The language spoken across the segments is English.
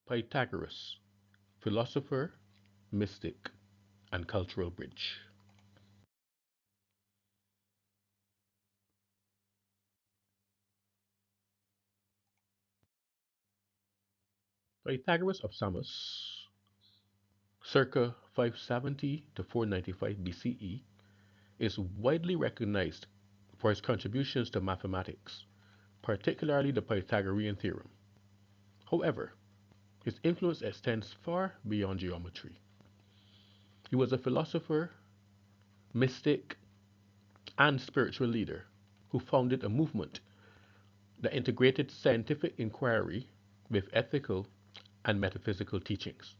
Pythagoras, philosopher, mystic, and cultural bridge. Pythagoras of Samos, circa 570 to 495 BCE, is widely recognized for his contributions to mathematics, particularly the Pythagorean theorem. However, his influence extends far beyond geometry. He was a philosopher, mystic, and spiritual leader who founded a movement that integrated scientific inquiry with ethical and metaphysical teachings.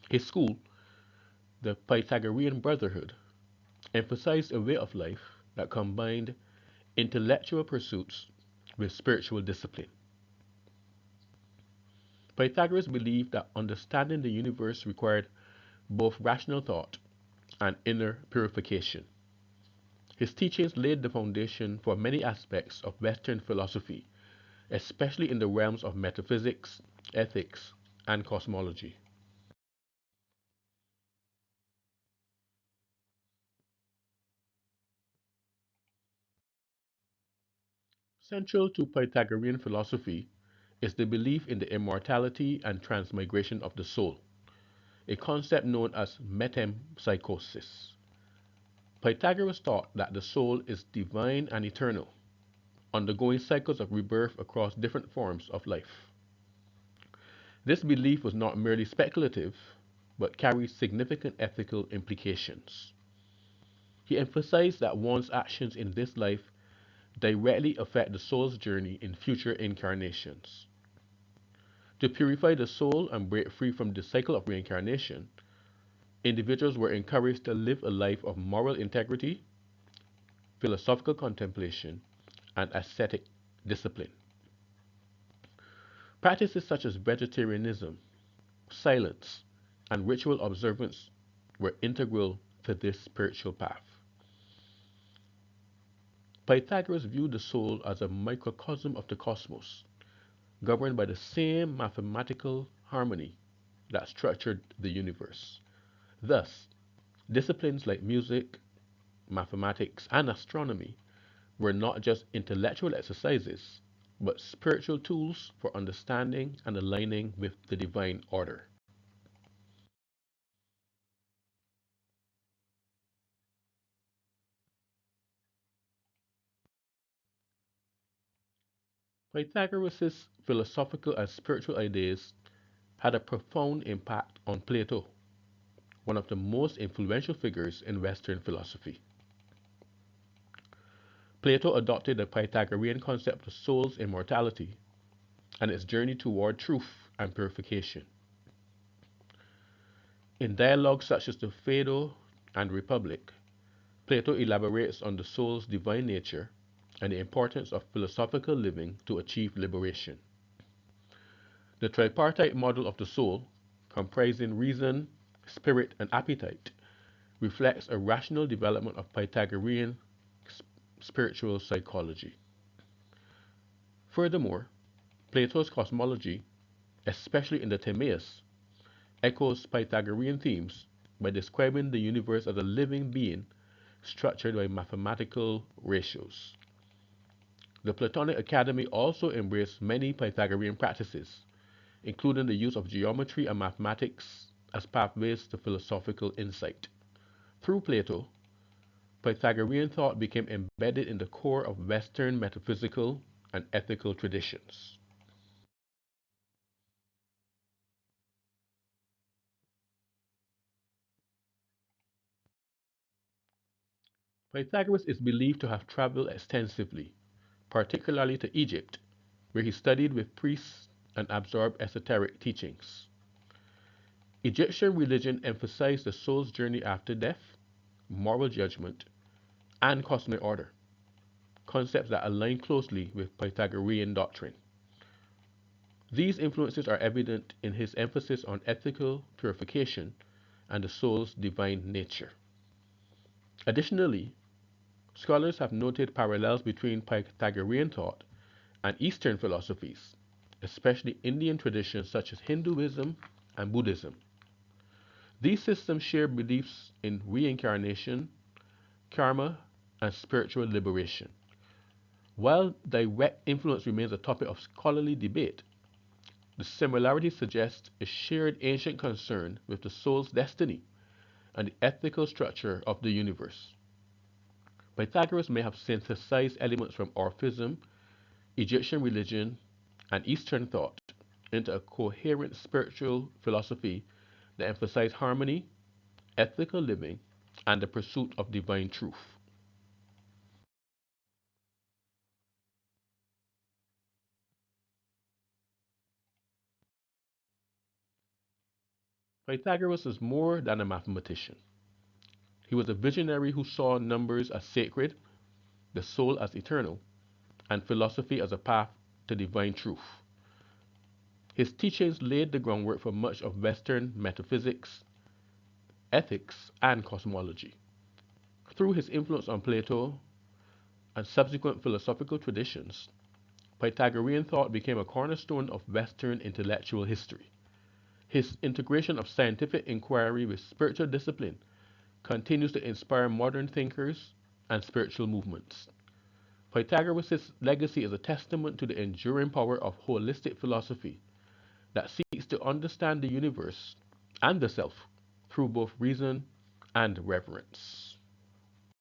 His school, the Pythagorean Brotherhood, emphasized a way of life that combined intellectual pursuits with spiritual discipline. Pythagoras believed that understanding the universe required both rational thought and inner purification. His teachings laid the foundation for many aspects of Western philosophy, especially in the realms of metaphysics, ethics, and cosmology. Central to Pythagorean philosophy is the belief in the immortality and transmigration of the soul, a concept known as metempsychosis. Pythagoras taught that the soul is divine and eternal, undergoing cycles of rebirth across different forms of life. This belief was not merely speculative, but carried significant ethical implications. He emphasized that one's actions in this life directly affect the soul's journey in future incarnations. To purify the soul and break free from the cycle of reincarnation, individuals were encouraged to live a life of moral integrity, philosophical contemplation, and ascetic discipline. Practices such as vegetarianism, silence, and ritual observance were integral to this spiritual path. Pythagoras viewed the soul as a microcosm of the cosmos, governed by the same mathematical harmony that structured the universe. Thus, disciplines like music, mathematics, and astronomy were not just intellectual exercises, but spiritual tools for understanding and aligning with the divine order. Pythagoras' philosophical and spiritual ideas had a profound impact on Plato, one of the most influential figures in Western philosophy. Plato adopted the Pythagorean concept of soul's immortality and its journey toward truth and purification. In dialogues such as the Phaedo and Republic, Plato elaborates on the soul's divine nature and the importance of philosophical living to achieve liberation. The tripartite model of the soul, comprising reason, spirit, and appetite, reflects a rational development of Pythagorean spiritual psychology. Furthermore, Plato's cosmology, especially in the Timaeus, echoes Pythagorean themes by describing the universe as a living being structured by mathematical ratios. The Platonic Academy also embraced many Pythagorean practices, including the use of geometry and mathematics as pathways to philosophical insight. Through Plato, Pythagorean thought became embedded in the core of Western metaphysical and ethical traditions. Pythagoras is believed to have traveled extensively, particularly to Egypt, where he studied with priests and absorbed esoteric teachings. Egyptian religion emphasized the soul's journey after death, moral judgment, and cosmic order, concepts that align closely with Pythagorean doctrine. These influences are evident in his emphasis on ethical purification and the soul's divine nature. Additionally, scholars have noted parallels between Pythagorean thought and Eastern philosophies, especially Indian traditions such as Hinduism and Buddhism. These systems share beliefs in reincarnation, karma, and spiritual liberation. While direct influence remains a topic of scholarly debate, the similarities suggest a shared ancient concern with the soul's destiny and the ethical structure of the universe. Pythagoras may have synthesized elements from Orphism, Egyptian religion, and Eastern thought into a coherent spiritual philosophy that emphasized harmony, ethical living, and the pursuit of divine truth. Pythagoras is more than a mathematician. He was a visionary who saw numbers as sacred, the soul as eternal, and philosophy as a path to divine truth. His teachings laid the groundwork for much of Western metaphysics, ethics, and cosmology. Through his influence on Plato and subsequent philosophical traditions, Pythagorean thought became a cornerstone of Western intellectual history. His integration of scientific inquiry with spiritual discipline continues to inspire modern thinkers and spiritual movements. Pythagoras' legacy is a testament to the enduring power of holistic philosophy that seeks to understand the universe and the self through both reason and reverence.